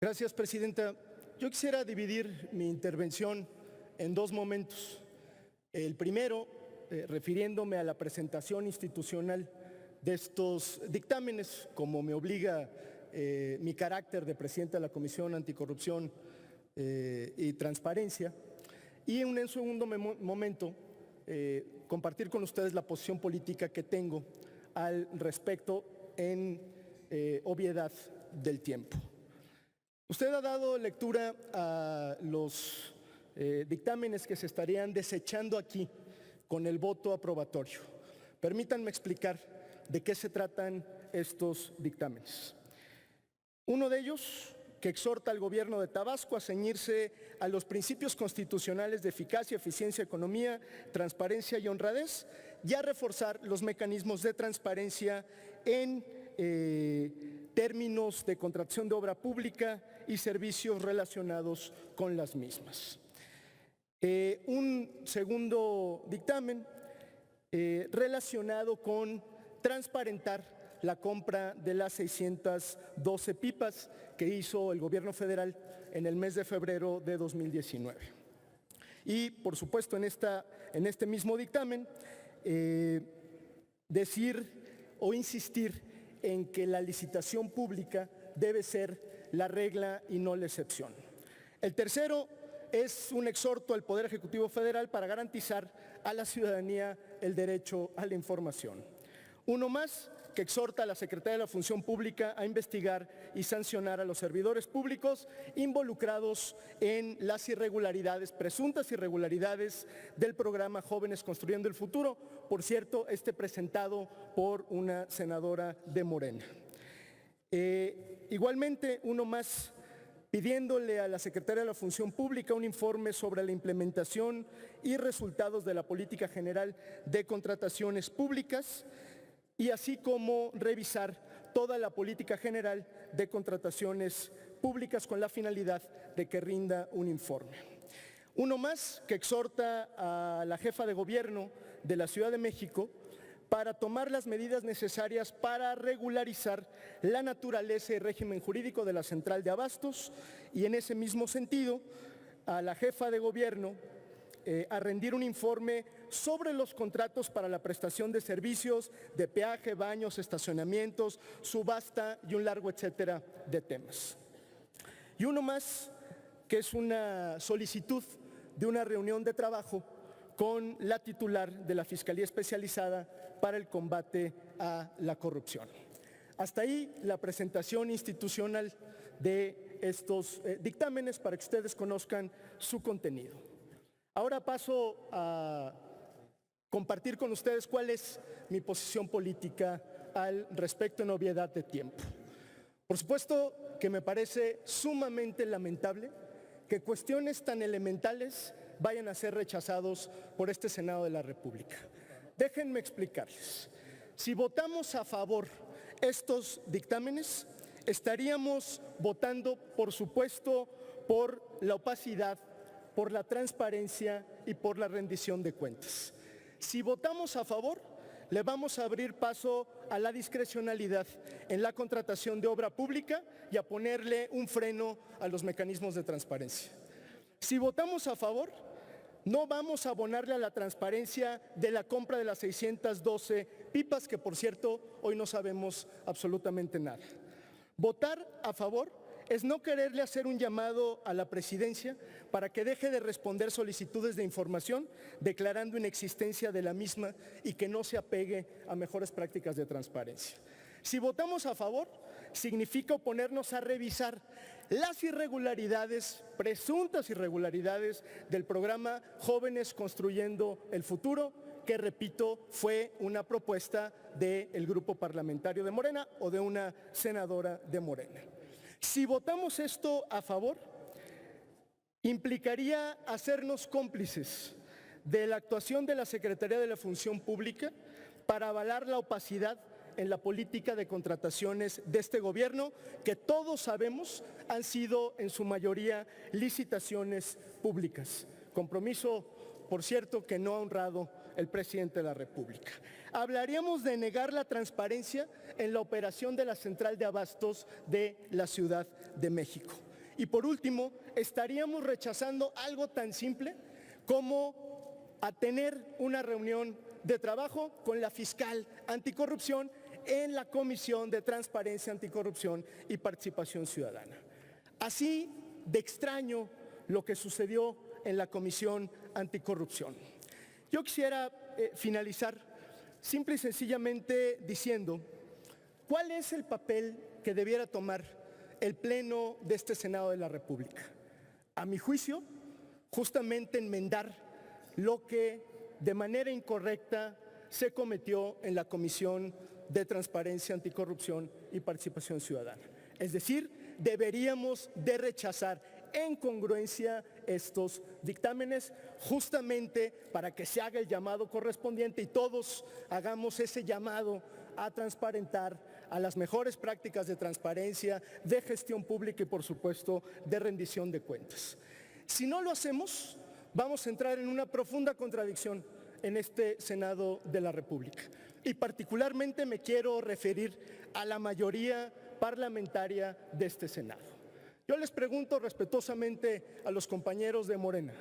Gracias, Presidenta. Yo quisiera dividir mi intervención en dos momentos. El primero, refiriéndome a la presentación institucional de estos dictámenes, como me obliga mi carácter de Presidenta de la Comisión Anticorrupción y Transparencia. Y en un segundo momento, compartir con ustedes la posición política que tengo al respecto en obviedad del tiempo. Usted ha dado lectura a los dictámenes que se estarían desechando aquí con el voto aprobatorio. Permítanme explicar de qué se tratan estos dictámenes. Uno de ellos, que exhorta al gobierno de Tabasco a ceñirse a los principios constitucionales de eficacia, eficiencia, economía, transparencia y honradez, y a reforzar los mecanismos de transparencia en términos de contratación de obra pública y servicios relacionados con las mismas. Un segundo dictamen relacionado con transparentar la compra de las 612 pipas que hizo el gobierno federal en el mes de febrero de 2019. Y, por supuesto, en este mismo dictamen, decir o insistir en que la licitación pública debe ser la regla y no la excepción. El tercero es un exhorto al Poder Ejecutivo Federal para garantizar a la ciudadanía el derecho a la información. Uno más, que exhorta a la Secretaría de la Función Pública a investigar y sancionar a los servidores públicos involucrados en las irregularidades, presuntas irregularidades del programa Jóvenes Construyendo el Futuro, por cierto, presentado por una senadora de Morena. Igualmente, uno más, pidiéndole a la Secretaría de la Función Pública un informe sobre la implementación y resultados de la Política General de Contrataciones Públicas, y así como revisar toda la política general de contrataciones públicas con la finalidad de que rinda un informe. Uno más, que exhorta a la jefa de gobierno de la Ciudad de México para tomar las medidas necesarias para regularizar la naturaleza y régimen jurídico de la central de abastos, y en ese mismo sentido a la jefa de gobierno a rendir un informe sobre los contratos para la prestación de servicios de peaje, baños, estacionamientos, subasta y un largo etcétera de temas. Y uno más, que es una solicitud de una reunión de trabajo con la titular de la Fiscalía Especializada para el Combate a la Corrupción. Hasta ahí la presentación institucional de estos dictámenes para que ustedes conozcan su contenido. Ahora paso a compartir con ustedes cuál es mi posición política al respecto en obviedad de tiempo. Por supuesto que me parece sumamente lamentable que cuestiones tan elementales vayan a ser rechazados por este Senado de la República. Déjenme explicarles. Si votamos a favor estos dictámenes, estaríamos votando, por supuesto, por la opacidad, por la transparencia y por la rendición de cuentas. Si votamos a favor, le vamos a abrir paso a la discrecionalidad en la contratación de obra pública y a ponerle un freno a los mecanismos de transparencia. Si votamos a favor, no vamos a abonarle a la transparencia de la compra de las 612 pipas, que por cierto hoy no sabemos absolutamente nada. Votar a favor es no quererle hacer un llamado a la Presidencia para que deje de responder solicitudes de información declarando inexistencia de la misma y que no se apegue a mejores prácticas de transparencia. Si votamos a favor, significa oponernos a revisar las irregularidades, presuntas irregularidades del programa Jóvenes Construyendo el Futuro, que, repito, fue una propuesta del grupo parlamentario de Morena o de una senadora de Morena. Si votamos esto a favor, implicaría hacernos cómplices de la actuación de la Secretaría de la Función Pública para avalar la opacidad en la política de contrataciones de este gobierno, que todos sabemos han sido en su mayoría licitaciones públicas. Compromiso, por cierto, que no ha honrado el presidente de la República. Hablaríamos de negar la transparencia en la operación de la central de abastos de la Ciudad de México. Y por último, estaríamos rechazando algo tan simple como a tener una reunión de trabajo con la fiscal anticorrupción en la Comisión de Transparencia, Anticorrupción y Participación Ciudadana. Así de extraño lo que sucedió en la Comisión Anticorrupción. Yo quisiera finalizar simple y sencillamente diciendo cuál es el papel que debiera tomar el Pleno de este Senado de la República. A mi juicio, justamente enmendar lo que de manera incorrecta se cometió en la Comisión de Transparencia, Anticorrupción y Participación Ciudadana. Es decir, deberíamos de rechazar en congruencia estos dictámenes, justamente para que se haga el llamado correspondiente y todos hagamos ese llamado a transparentar, a las mejores prácticas de transparencia, de gestión pública y, por supuesto, de rendición de cuentas. Si no lo hacemos, vamos a entrar en una profunda contradicción en este Senado de la República. Y particularmente me quiero referir a la mayoría parlamentaria de este Senado. Yo les pregunto respetuosamente a los compañeros de Morena,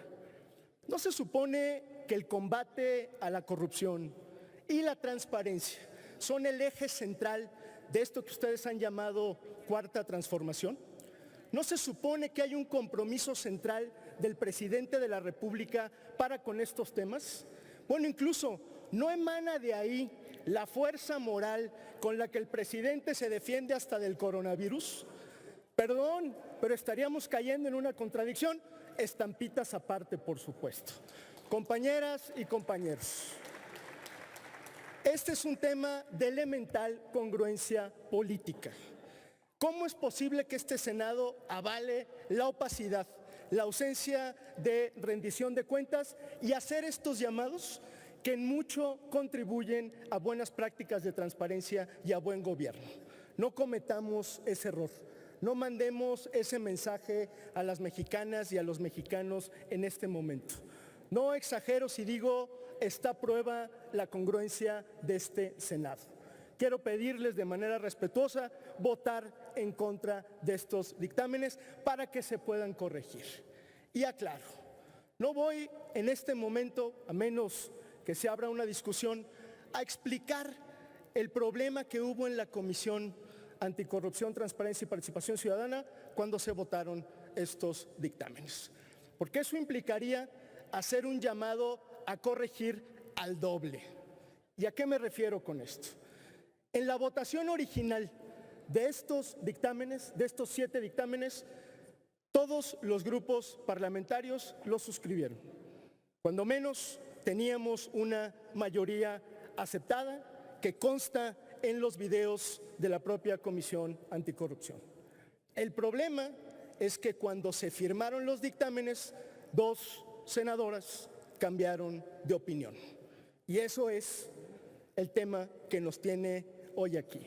¿no se supone que el combate a la corrupción y la transparencia son el eje central de esto que ustedes han llamado Cuarta Transformación? ¿No se supone que hay un compromiso central del presidente de la República para con estos temas? Bueno, incluso, ¿no emana de ahí la fuerza moral con la que el presidente se defiende hasta del coronavirus? Perdón, pero estaríamos cayendo en una contradicción, estampitas aparte, por supuesto. Compañeras y compañeros, este es un tema de elemental congruencia política. ¿Cómo es posible que este Senado avale la opacidad, la ausencia de rendición de cuentas y hacer estos llamados que en mucho contribuyen a buenas prácticas de transparencia y a buen gobierno? No cometamos ese error. No mandemos ese mensaje a las mexicanas y a los mexicanos en este momento. No exagero si digo, está a prueba la congruencia de este Senado. Quiero pedirles de manera respetuosa votar en contra de estos dictámenes para que se puedan corregir. Y aclaro, no voy en este momento, a menos que se abra una discusión, a explicar el problema que hubo en la Comisión Anticorrupción, Transparencia y Participación Ciudadana cuando se votaron estos dictámenes. Porque eso implicaría hacer un llamado a corregir al doble. ¿Y a qué me refiero con esto? En la votación original de estos dictámenes, de estos 7 dictámenes, todos los grupos parlamentarios los suscribieron. Cuando menos teníamos una mayoría aceptada que consta en los videos de la propia Comisión Anticorrupción. El problema es que cuando se firmaron los dictámenes, 2 senadoras cambiaron de opinión. Y eso es el tema que nos tiene hoy aquí.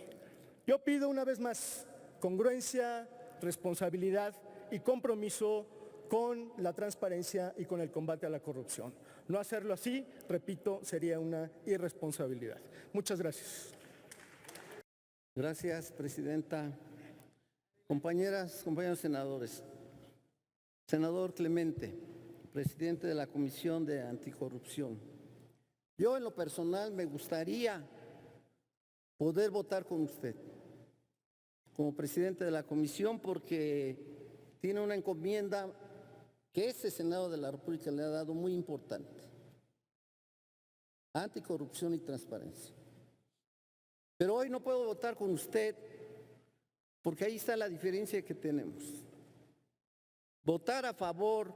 Yo pido una vez más congruencia, responsabilidad y compromiso con la transparencia y con el combate a la corrupción. No hacerlo así, repito, sería una irresponsabilidad. Muchas gracias. Gracias, presidenta. Compañeras, compañeros senadores. Senador Clemente, presidente de la Comisión de Anticorrupción. Yo en lo personal me gustaría poder votar con usted como presidente de la comisión porque tiene una encomienda que este Senado de la República le ha dado muy importante. Anticorrupción y transparencia. Pero hoy no puedo votar con usted porque ahí está la diferencia que tenemos. Votar a favor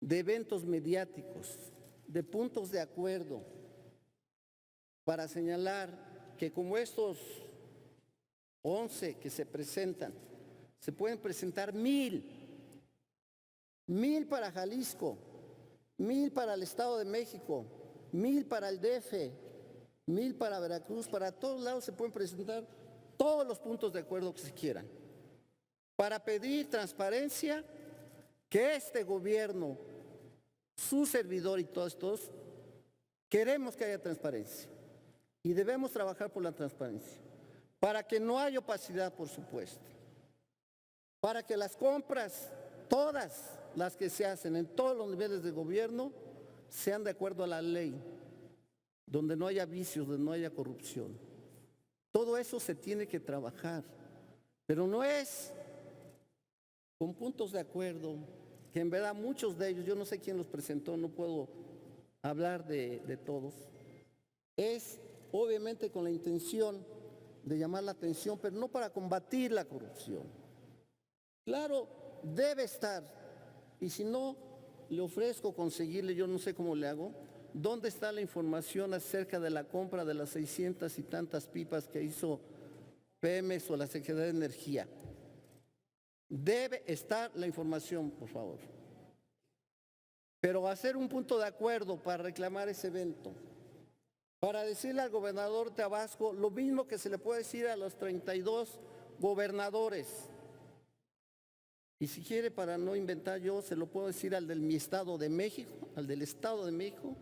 de eventos mediáticos, de puntos de acuerdo, para señalar que como estos 11 que se presentan, se pueden presentar 1000 para Jalisco, 1000 para el Estado de México, 1000 para el DF, 1000 para Veracruz, para todos lados se pueden presentar todos los puntos de acuerdo que se quieran, para pedir transparencia, que este gobierno, su servidor y todos queremos que haya transparencia y debemos trabajar por la transparencia, para que no haya opacidad, por supuesto, para que las compras, todas las que se hacen en todos los niveles de gobierno, sean de acuerdo a la ley, donde no haya vicios, donde no haya corrupción. Todo eso se tiene que trabajar, pero no es con puntos de acuerdo, que en verdad muchos de ellos, yo no sé quién los presentó, no puedo hablar de todos, es obviamente con la intención de llamar la atención, pero no para combatir la corrupción. Claro, debe estar, y si no, le ofrezco conseguirle, yo no sé cómo le hago, ¿dónde está la información acerca de la compra de las 600 y tantas pipas que hizo Pemex o la Secretaría de Energía? Debe estar la información, por favor. Pero hacer un punto de acuerdo para reclamar ese evento, para decirle al gobernador de Tabasco lo mismo que se le puede decir a los 32 gobernadores. Y si quiere, para no inventar yo, se lo puedo decir al de mi Estado de México, al del Estado de México,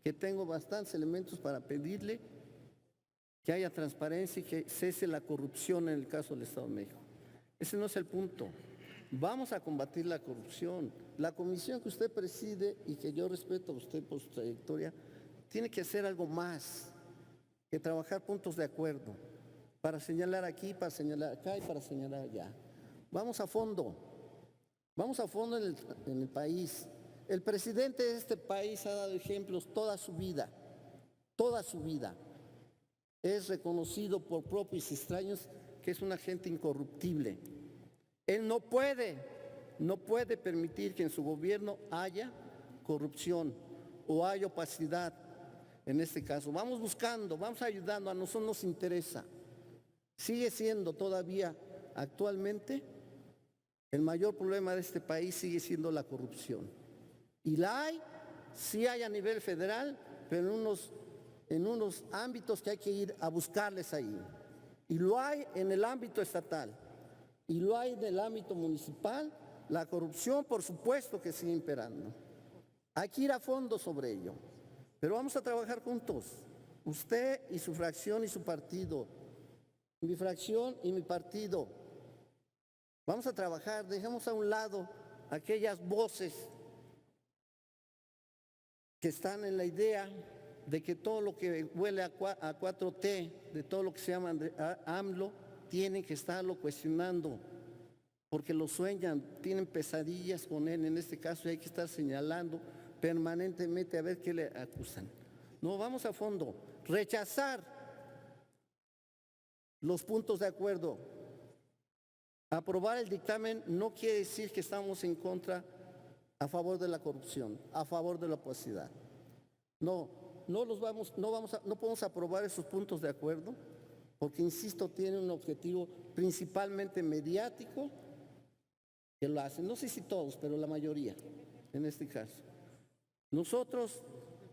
que tengo bastantes elementos para pedirle que haya transparencia y que cese la corrupción en el caso del Estado de México. Ese no es el punto. Vamos a combatir la corrupción. La comisión que usted preside y que yo respeto a usted por su trayectoria, tiene que hacer algo más que trabajar puntos de acuerdo para señalar aquí, para señalar acá y para señalar allá. Vamos a fondo en el país. El presidente de este país ha dado ejemplos toda su vida. Es reconocido por propios y extraños que es una gente incorruptible. Él no puede permitir que en su gobierno haya corrupción o haya opacidad. En este caso, vamos buscando, vamos ayudando, a nosotros nos interesa. Sigue siendo todavía actualmente el mayor problema de este país, sigue siendo la corrupción. Y la hay, sí hay a nivel federal, pero en unos ámbitos que hay que ir a buscarles ahí. Y lo hay en el ámbito estatal, y lo hay en el ámbito municipal. La corrupción, por supuesto que sigue imperando. Hay que ir a fondo sobre ello. Pero vamos a trabajar juntos, usted y su fracción y su partido, mi fracción y mi partido. Vamos a trabajar, dejemos a un lado aquellas voces que están en la idea de que todo lo que huele a 4T, de todo lo que se llama AMLO, tienen que estarlo cuestionando, porque lo sueñan, tienen pesadillas con él en este caso, y hay que estar señalando permanentemente a ver qué le acusan. No, vamos a fondo. Rechazar los puntos de acuerdo. Aprobar el dictamen no quiere decir que estamos en contra, a favor de la corrupción, a favor de la opacidad. No podemos aprobar esos puntos de acuerdo, porque, insisto, tienen un objetivo principalmente mediático, que lo hacen, no sé si todos, pero la mayoría, en este caso. Nosotros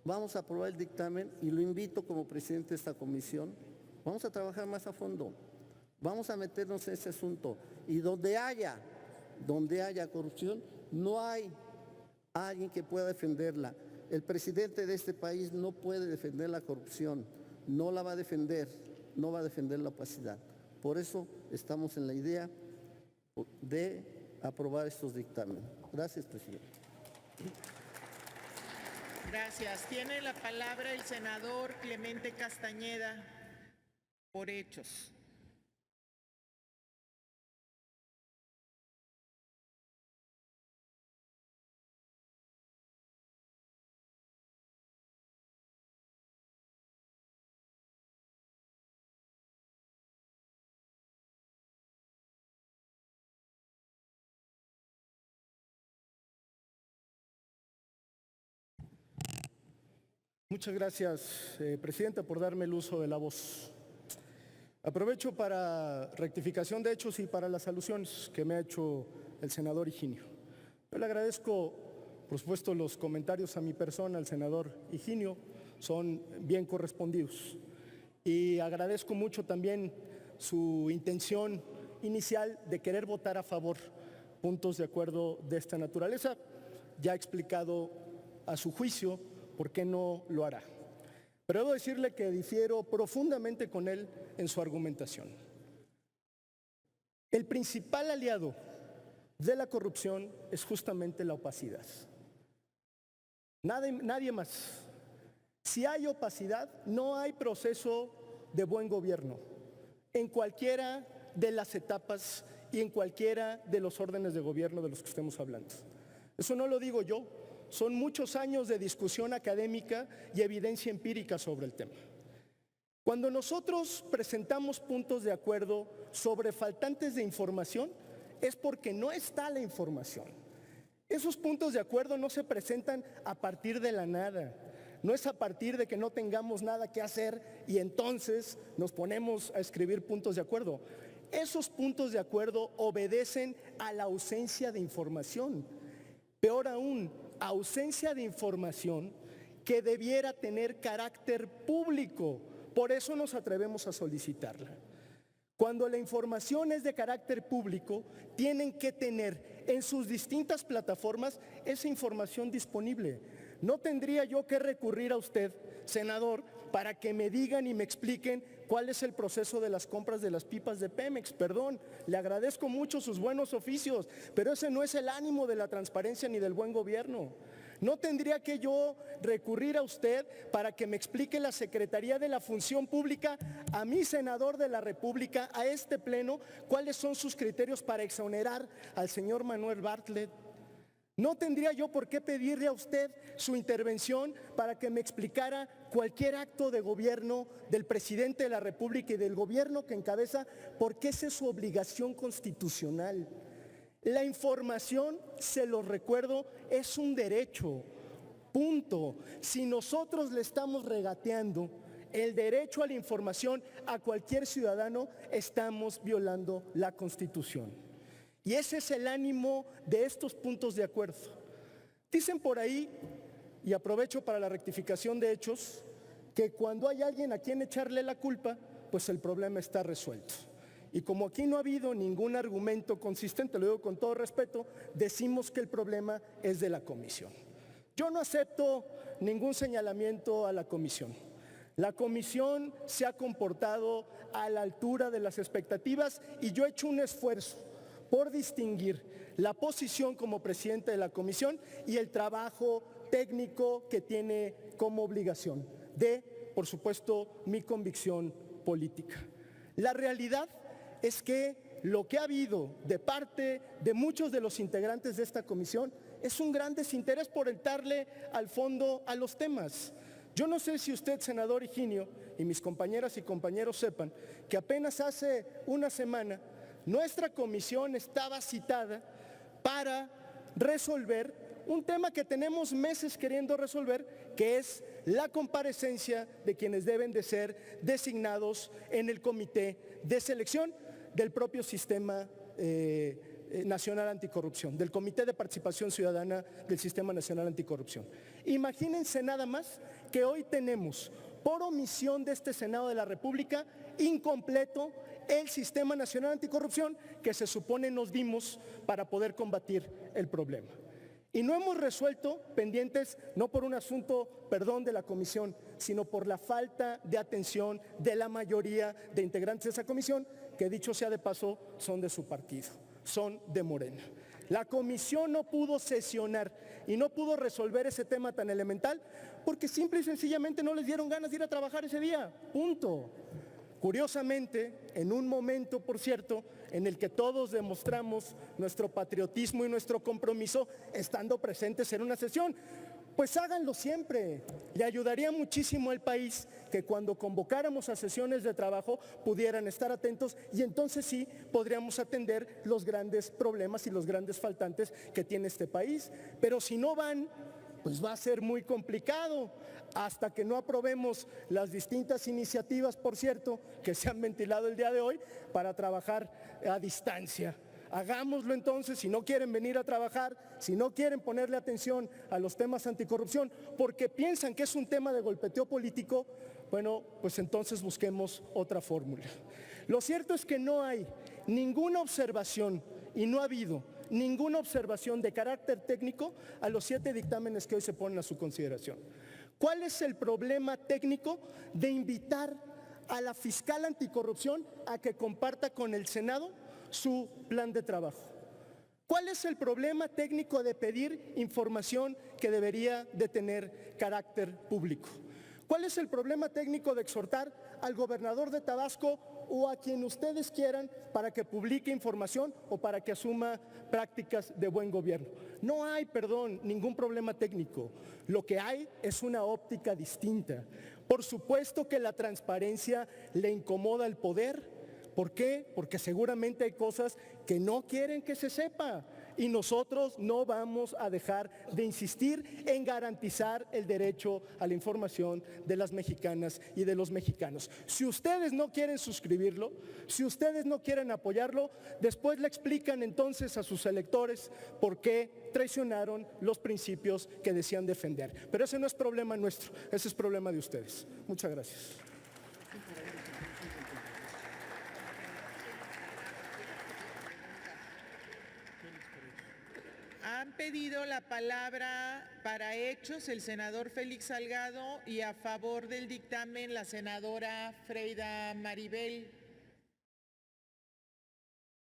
vamos a aprobar el dictamen y lo invito como presidente de esta comisión. Vamos a trabajar más a fondo, vamos a meternos en ese asunto. Y donde haya corrupción, no hay alguien que pueda defenderla. El presidente de este país no puede defender la corrupción, no la va a defender, no va a defender la opacidad. Por eso estamos en la idea de aprobar estos dictámenes. Gracias, presidente. Gracias. Tiene la palabra el senador Clemente Castañeda, por Hechos. Muchas gracias, Presidenta, por darme el uso de la voz. Aprovecho para rectificación de hechos y para las alusiones que me ha hecho el senador Higinio. Yo le agradezco, por supuesto, los comentarios a mi persona, al senador Higinio, son bien correspondidos. Y agradezco mucho también su intención inicial de querer votar a favor puntos de acuerdo de esta naturaleza. Ya ha explicado a su juicio por qué no lo hará. Pero debo decirle que difiero profundamente con él en su argumentación. El principal aliado de la corrupción es justamente la opacidad. Nadie más. Si hay opacidad, no hay proceso de buen gobierno en cualquiera de las etapas y en cualquiera de los órdenes de gobierno de los que estemos hablando. Eso no lo digo yo, son muchos años de discusión académica y evidencia empírica sobre el tema. Cuando nosotros presentamos puntos de acuerdo sobre faltantes de información, es porque no está la información. Esos puntos de acuerdo no se presentan a partir de la nada. No es a partir de que no tengamos nada que hacer y entonces nos ponemos a escribir puntos de acuerdo. Esos puntos de acuerdo obedecen a la ausencia de información. Peor aún, ausencia de información que debiera tener carácter público. Por eso nos atrevemos a solicitarla. Cuando la información es de carácter público, tienen que tener en sus distintas plataformas esa información disponible. No tendría yo que recurrir a usted, senador, para que me digan y me expliquen cuál es el proceso de las compras de las pipas de Pemex. Perdón, le agradezco mucho sus buenos oficios, pero ese no es el ánimo de la transparencia ni del buen gobierno. No tendría que yo recurrir a usted para que me explique la Secretaría de la Función Pública, a mi senador de la República, a este pleno, cuáles son sus criterios para exonerar al señor Manuel Bartlett. No tendría yo por qué pedirle a usted su intervención para que me explicara cualquier acto de gobierno del presidente de la República y del gobierno que encabeza, porque esa es su obligación constitucional. La información, se los recuerdo, es un derecho, punto. Si nosotros le estamos regateando el derecho a la información a cualquier ciudadano, estamos violando la Constitución. Y ese es el ánimo de estos puntos de acuerdo. Dicen por ahí, y aprovecho para la rectificación de hechos, que cuando hay alguien a quien echarle la culpa, pues el problema está resuelto. Y como aquí no ha habido ningún argumento consistente, lo digo con todo respeto, decimos que el problema es de la comisión. Yo no acepto ningún señalamiento a la comisión. La comisión se ha comportado a la altura de las expectativas y yo he hecho un esfuerzo por distinguir la posición como presidente de la comisión y el trabajo técnico que tiene como obligación de, por supuesto, mi convicción política. La realidad es que lo que ha habido de parte de muchos de los integrantes de esta comisión es un gran desinterés por entrarle al fondo a los temas. Yo no sé si usted, senador Higinio, y mis compañeras y compañeros sepan que apenas hace una semana nuestra comisión estaba citada para resolver un tema que tenemos meses queriendo resolver, que es la comparecencia de quienes deben de ser designados en el comité de selección del propio Sistema Nacional Anticorrupción, del Comité de Participación Ciudadana del Sistema Nacional Anticorrupción. Imagínense nada más que hoy tenemos, por omisión de este Senado de la República, incompleto el Sistema Nacional Anticorrupción que se supone nos dimos para poder combatir el problema. Y no hemos resuelto pendientes, no por un asunto, perdón, de la comisión, sino por la falta de atención de la mayoría de integrantes de esa comisión, que dicho sea de paso, son de su partido, son de Morena. La comisión no pudo sesionar y no pudo resolver ese tema tan elemental porque simple y sencillamente no les dieron ganas de ir a trabajar ese día, punto. Curiosamente, en un momento, por cierto, en el que todos demostramos nuestro patriotismo y nuestro compromiso estando presentes en una sesión, pues háganlo siempre. Le ayudaría muchísimo al país que cuando convocáramos a sesiones de trabajo pudieran estar atentos y entonces sí podríamos atender los grandes problemas y los grandes faltantes que tiene este país. Pero si no van, pues va a ser muy complicado. Hasta que no aprobemos las distintas iniciativas, por cierto, que se han ventilado el día de hoy para trabajar a distancia. Hagámoslo entonces, si no quieren venir a trabajar, si no quieren ponerle atención a los temas anticorrupción, porque piensan que es un tema de golpeteo político, bueno, pues entonces busquemos otra fórmula. Lo cierto es que no hay ninguna observación y no ha habido ninguna observación de carácter técnico a los 7 dictámenes que hoy se ponen a su consideración. ¿Cuál es el problema técnico de invitar a la fiscal anticorrupción a que comparta con el Senado su plan de trabajo? ¿Cuál es el problema técnico de pedir información que debería de tener carácter público? ¿Cuál es el problema técnico de exhortar al gobernador de Tabasco o a quien ustedes quieran para que publique información o para que asuma prácticas de buen gobierno? No hay, perdón, ningún problema técnico. Lo que hay es una óptica distinta. Por supuesto que la transparencia le incomoda al poder. ¿Por qué? Porque seguramente hay cosas que no quieren que se sepa. Y nosotros no vamos a dejar de insistir en garantizar el derecho a la información de las mexicanas y de los mexicanos. Si ustedes no quieren suscribirlo, si ustedes no quieren apoyarlo, después le explican entonces a sus electores por qué traicionaron los principios que decían defender. Pero ese no es problema nuestro, ese es problema de ustedes. Muchas gracias. Han pedido la palabra para hechos el senador Félix Salgado y a favor del dictamen la senadora Freida Maribel.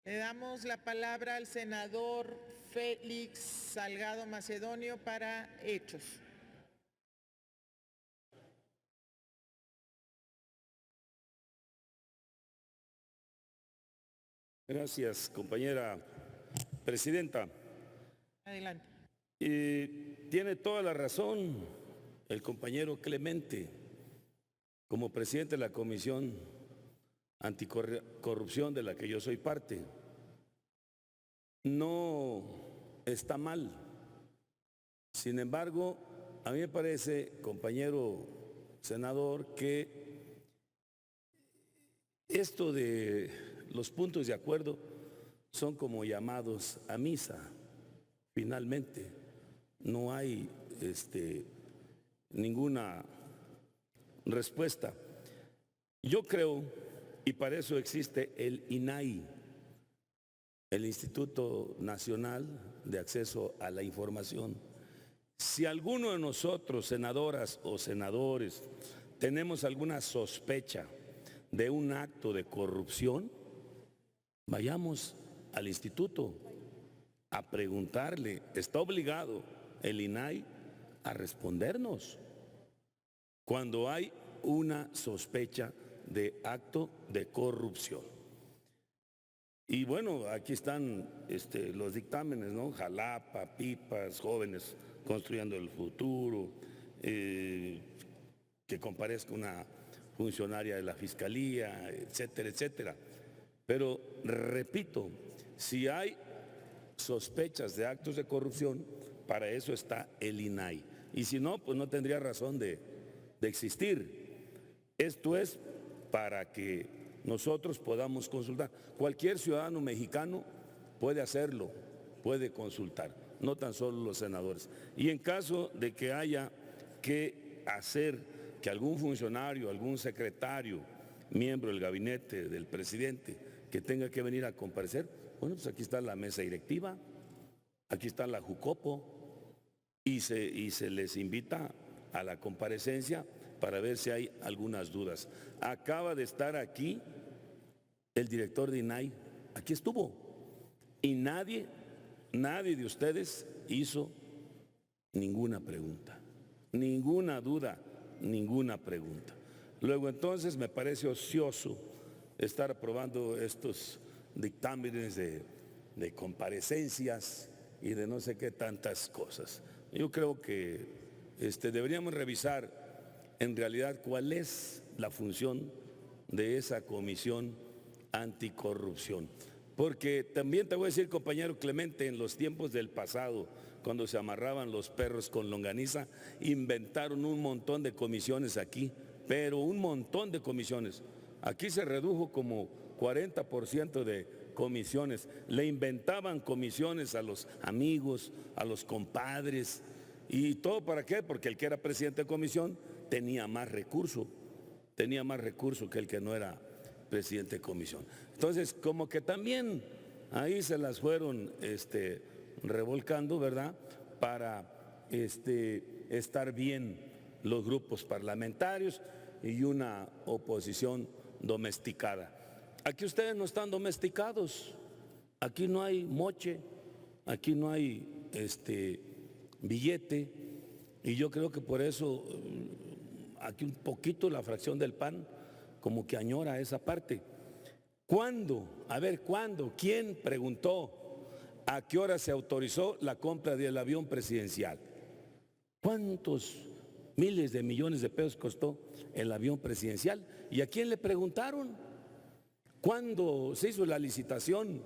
Le damos la palabra al senador Félix Salgado Macedonio para hechos. Gracias, compañera presidenta. Adelante. Tiene toda la razón el compañero Clemente, como presidente de la Comisión Anticorrupción de la que yo soy parte. No está mal. Sin embargo, a mí me parece, compañero senador, que esto de los puntos de acuerdo son como llamados a misa. Finalmente, no hay ninguna respuesta. Yo creo, y para eso existe el INAI, el Instituto Nacional de Acceso a la Información. Si alguno de nosotros, senadoras o senadores, tenemos alguna sospecha de un acto de corrupción, vayamos al instituto a preguntarle. Está obligado el INAI a respondernos cuando hay una sospecha de acto de corrupción. Y bueno, aquí están los dictámenes, ¿no? Jalapa, Pipas, Jóvenes Construyendo el Futuro, que comparezca una funcionaria de la Fiscalía, etcétera, etcétera. Pero repito, si hay sospechas de actos de corrupción, para eso está el INAI. Y si no, pues no tendría razón de existir. Esto es para que nosotros podamos consultar. Cualquier ciudadano mexicano puede hacerlo, puede consultar, no tan solo los senadores. Y en caso de que haya que hacer que algún funcionario, algún secretario, miembro del gabinete del presidente, que tenga que venir a comparecer, bueno, pues aquí está la mesa directiva, aquí está la Jucopo, y se les invita a la comparecencia para ver si hay algunas dudas. Acaba de estar aquí el director de INAI, aquí estuvo, y nadie de ustedes hizo ninguna pregunta, ninguna duda, ninguna pregunta. Luego entonces me parece ocioso estar aprobando estos dictámenes de comparecencias y de no sé qué tantas cosas. Yo creo que deberíamos revisar en realidad cuál es la función de esa comisión anticorrupción. Porque también te voy a decir, compañero Clemente, en los tiempos del pasado, cuando se amarraban los perros con longaniza, inventaron un montón de comisiones aquí, pero un montón de comisiones. Aquí se redujo como 40% de comisiones. Le inventaban comisiones a los amigos, a los compadres. ¿Y todo para qué? Porque el que era presidente de comisión tenía más recurso que el que no era presidente de comisión. Entonces, como que también ahí se las fueron revolcando, ¿verdad? Para estar bien los grupos parlamentarios y una oposición domesticada. Aquí ustedes no están domesticados, aquí no hay moche, aquí no hay billete, y yo creo que por eso aquí un poquito la fracción del PAN como que añora esa parte. ¿Cuándo? A ver, ¿cuándo? ¿Quién preguntó a qué hora se autorizó la compra del avión presidencial? ¿Cuántos miles de millones de pesos costó el avión presidencial? ¿Y a quién le preguntaron? ¿Cuándo se hizo la licitación?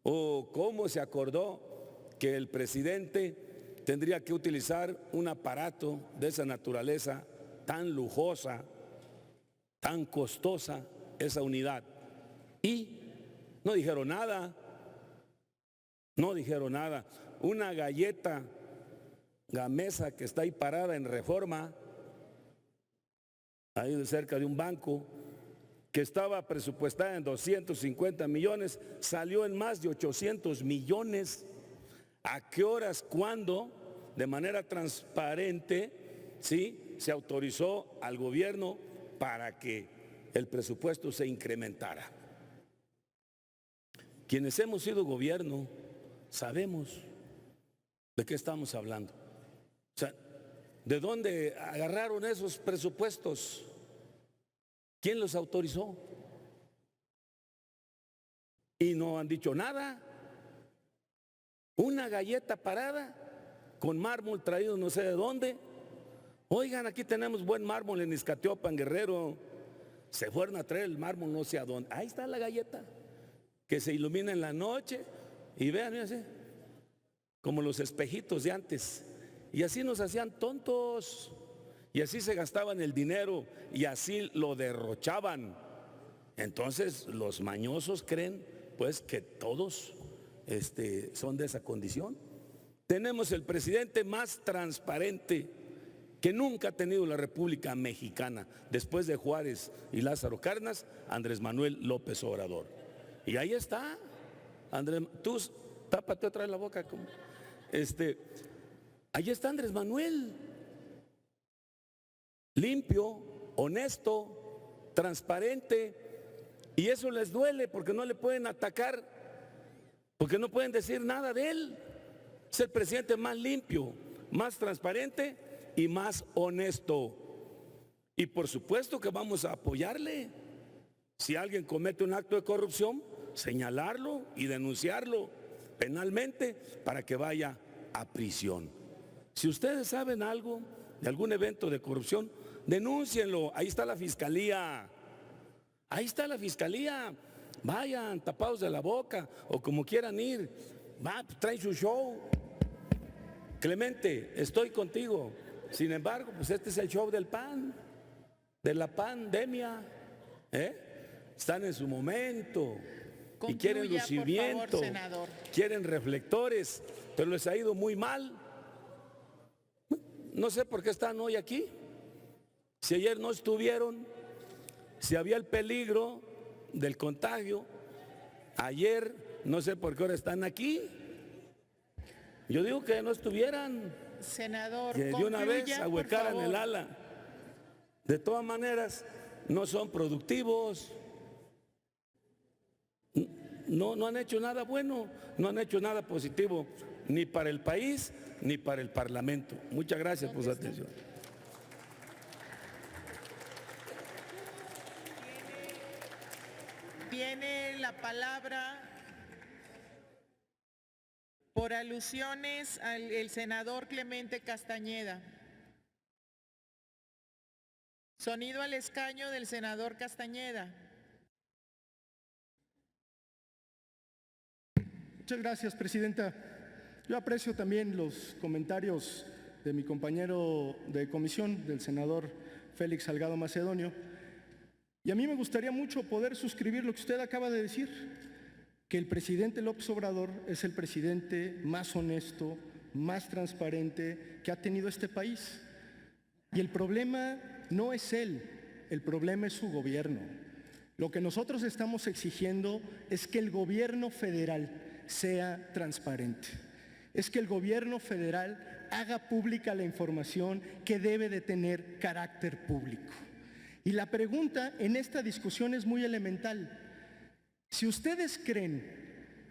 ¿O cómo se acordó que el presidente tendría que utilizar un aparato de esa naturaleza tan lujosa, tan costosa, esa unidad? Y no dijeron nada, no dijeron nada. Una galleta Gamesa que está ahí parada en Reforma, ahí cerca de un banco, que estaba presupuestada en 250 millones, salió en más de 800 millones. ¿A qué horas, cuándo, de manera transparente, sí, se autorizó al gobierno para que el presupuesto se incrementara? Quienes hemos sido gobierno sabemos de qué estamos hablando. O sea, ¿de dónde agarraron esos presupuestos? ¿Quién los autorizó? Y no han dicho nada. Una galleta parada con mármol traído no sé de dónde. Oigan, aquí tenemos buen mármol en Izcatiopan, Guerrero. Se fueron a traer el mármol no sé a dónde. Ahí está la galleta, que se ilumina en la noche. Y vean, así, como los espejitos de antes. Y así nos hacían tontos. Y así se gastaban el dinero y así lo derrochaban. Entonces los mañosos creen pues que todos son de esa condición. Tenemos el presidente más transparente que nunca ha tenido la República Mexicana, después de Juárez y Lázaro Cárdenas, Andrés Manuel López Obrador. Y ahí está, Andrés, tú tápate otra vez la boca. Ahí está Andrés Manuel, limpio, honesto, transparente, y eso les duele porque no le pueden atacar, porque no pueden decir nada de él. Es el presidente más limpio, más transparente y más honesto. Y por supuesto que vamos a apoyarle. Si alguien comete un acto de corrupción, señalarlo y denunciarlo penalmente para que vaya a prisión. Si ustedes saben algo de algún evento de corrupción, denúncienlo. Ahí está la fiscalía. Ahí está la fiscalía. Vayan tapados de la boca o como quieran ir. Traen su show. Clemente, estoy contigo. Sin embargo, pues este es el show del PAN, de la pandemia. Están en su momento. Concluya, y quieren lucimiento, por favor, senador. Quieren reflectores, pero les ha ido muy mal. No sé por qué están hoy aquí. Si ayer no estuvieron, si había el peligro del contagio, ayer no sé por qué ahora están aquí. Yo digo que no estuvieran, Senador, que de una vez concluya, ahuecaran por el favor. ala. De todas maneras, no son productivos. No han hecho nada bueno, no han hecho nada positivo, ni para el país, ni para el Parlamento. Muchas gracias por su atención. Tiene la palabra por alusiones el senador Clemente Castañeda. Sonido al escaño del senador Castañeda. Muchas gracias, presidenta. Yo aprecio también los comentarios de mi compañero de comisión, del senador Félix Salgado Macedonio. Y a mí me gustaría mucho poder suscribir lo que usted acaba de decir, que el presidente López Obrador es el presidente más honesto, más transparente que ha tenido este país. Y el problema no es él, el problema es su gobierno. Lo que nosotros estamos exigiendo es que el gobierno federal sea transparente. Es que el gobierno federal haga pública la información que debe de tener carácter público. Y la pregunta en esta discusión es muy elemental. Si ustedes creen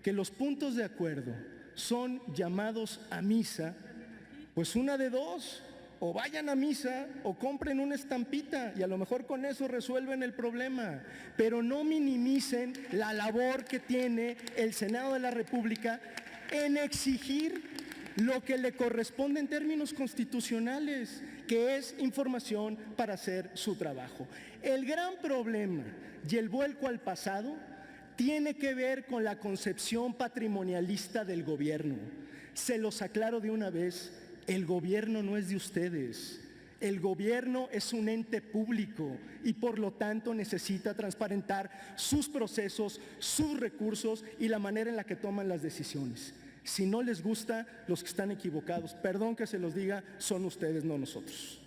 que los puntos de acuerdo son llamados a misa, pues una de dos: o vayan a misa o compren una estampita y a lo mejor con eso resuelven el problema. Pero no minimicen la labor que tiene el Senado de la República en exigir lo que le corresponde en términos constitucionales, que es información para hacer su trabajo. El gran problema y el vuelco al pasado tiene que ver con la concepción patrimonialista del gobierno. Se los aclaro de una vez: el gobierno no es de ustedes. El gobierno es un ente público y por lo tanto necesita transparentar sus procesos, sus recursos y la manera en la que toman las decisiones. Si no les gusta, los que están equivocados, perdón que se los diga, son ustedes, no nosotros.